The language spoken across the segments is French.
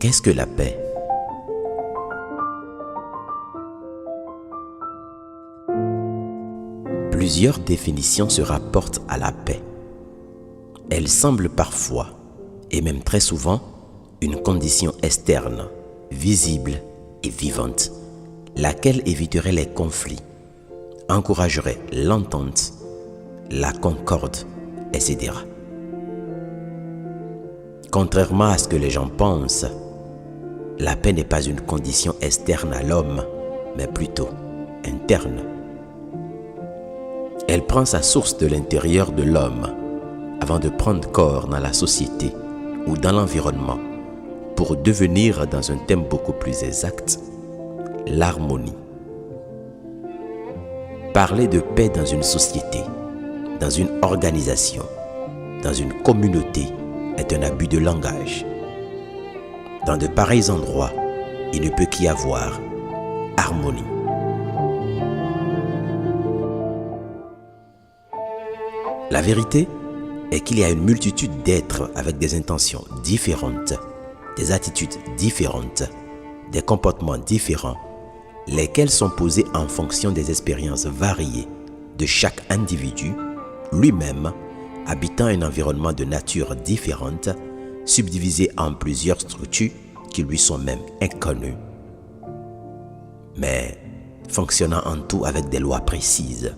Qu'est-ce que la paix? Plusieurs définitions se rapportent à la paix. Elle semble parfois, et même très souvent, une condition externe, visible et vivante, laquelle éviterait les conflits, encouragerait l'entente, la concorde, etc. Contrairement à ce que les gens pensent, la paix n'est pas une condition externe à l'homme, mais plutôt interne. Elle prend sa source de l'intérieur de l'homme avant de prendre corps dans la société ou dans l'environnement pour devenir, dans un thème beaucoup plus exact, l'harmonie. Parler de paix dans une société, dans une organisation, dans une communauté est un abus de langage. Dans de pareils endroits, il ne peut qu'y avoir harmonie. La vérité est qu'il y a une multitude d'êtres avec des intentions différentes, des attitudes différentes, des comportements différents, lesquels sont posés en fonction des expériences variées de chaque individu, lui-même habitant un environnement de nature différente, subdivisé en plusieurs structures qui lui sont même inconnues, mais fonctionnant en tout avec des lois précises.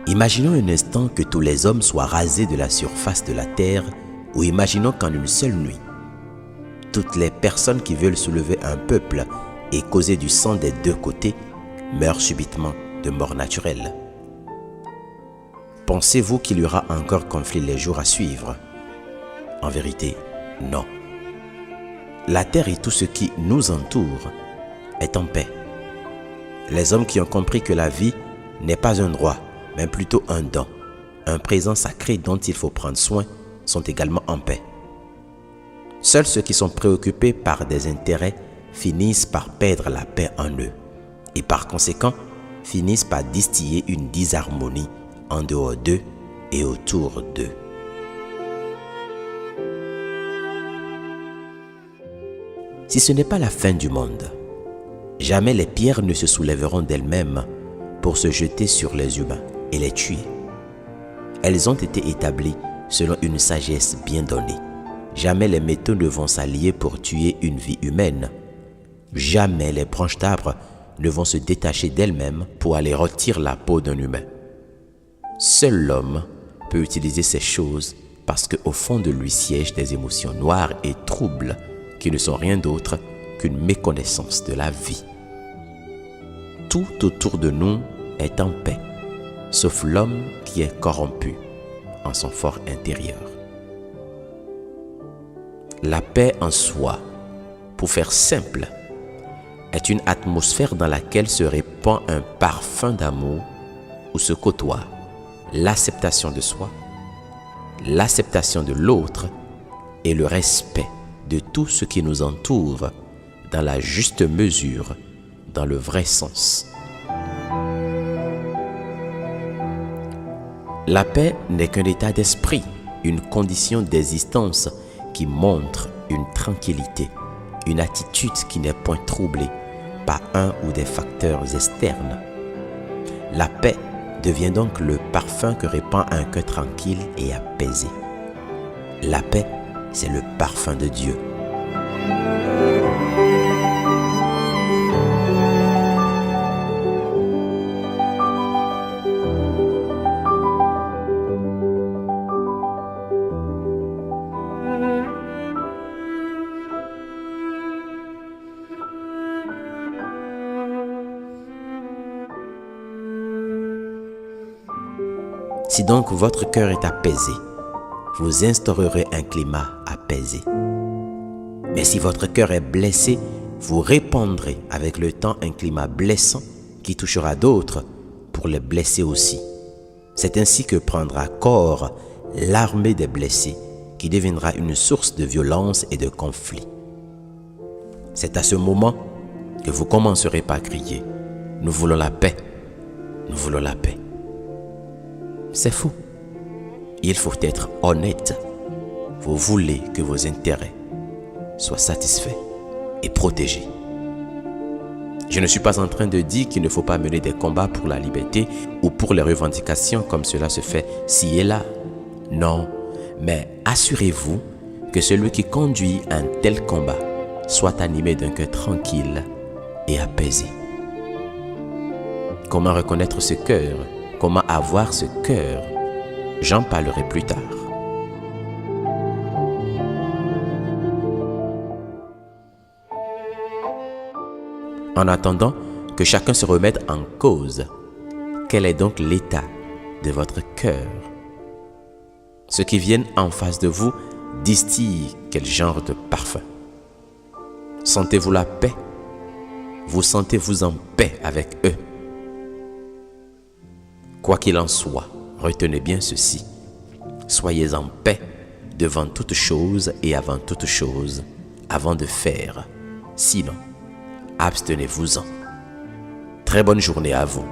Imaginons un instant que tous les hommes soient rasés de la surface de la terre, ou imaginons qu'en une seule nuit, toutes les personnes qui veulent soulever un peuple et causer du sang des deux côtés meurent subitement de mort naturelle. Pensez-vous qu'il y aura encore conflit les jours à suivre? En vérité, non. La terre et tout ce qui nous entoure est en paix. Les hommes qui ont compris que la vie n'est pas un droit, mais plutôt un don, un présent sacré dont il faut prendre soin, sont également en paix. Seuls ceux qui sont préoccupés par des intérêts finissent par perdre la paix en eux et par conséquent finissent par distiller une disharmonie en dehors d'eux et autour d'eux. Si ce n'est pas la fin du monde, jamais les pierres ne se soulèveront d'elles-mêmes pour se jeter sur les humains et les tuer. Elles ont été établies selon une sagesse bien donnée. Jamais les métaux ne vont s'allier pour tuer une vie humaine. Jamais les branches d'arbres ne vont se détacher d'elles-mêmes pour aller rôtir la peau d'un humain. Seul l'homme peut utiliser ces choses parce qu'au fond de lui siègent des émotions noires et troubles qui ne sont rien d'autre qu'une méconnaissance de la vie. Tout autour de nous est en paix, sauf l'homme qui est corrompu en son fort intérieur. La paix en soi, pour faire simple, est une atmosphère dans laquelle se répand un parfum d'amour où se côtoient l'acceptation de soi, l'acceptation de l'autre et le respect de tout ce qui nous entoure dans la juste mesure, dans le vrai sens. La paix n'est qu'un état d'esprit, une condition d'existence qui montre une tranquillité, une attitude qui n'est point troublée par un ou des facteurs externes. La paix devient donc le parfum que répand un cœur tranquille et apaisé. La paix, c'est le parfum de Dieu. Si donc votre cœur est apaisé, vous instaurerez un climat apaisé. Mais si votre cœur est blessé, vous répandrez avec le temps un climat blessant qui touchera d'autres pour les blesser aussi. C'est ainsi que prendra corps l'armée des blessés qui deviendra une source de violence et de conflit. C'est à ce moment que vous commencerez par crier « Nous voulons la paix, nous voulons la paix ». C'est fou. Il faut être honnête. vous voulez que vos intérêts soient satisfaits et protégés. Je ne suis pas en train de dire qu'il ne faut pas mener des combats pour la liberté ou pour les revendications comme cela se fait ci et là. Non, mais assurez-vous que celui qui conduit un tel combat soit animé d'un cœur tranquille et apaisé. Comment reconnaître ce cœur? Comment avoir ce cœur? J'en parlerai plus tard. En attendant que chacun se remette en cause, quel est donc l'état de votre cœur? Ceux qui viennent en face de vous distillent quel genre de parfum? Sentez-vous la paix? Vous sentez-vous en paix avec eux? Quoi qu'il en soit, retenez bien ceci. Soyez en paix devant toute chose et avant toute chose, avant de faire. Sinon, abstenez-vous-en. Très bonne journée à vous.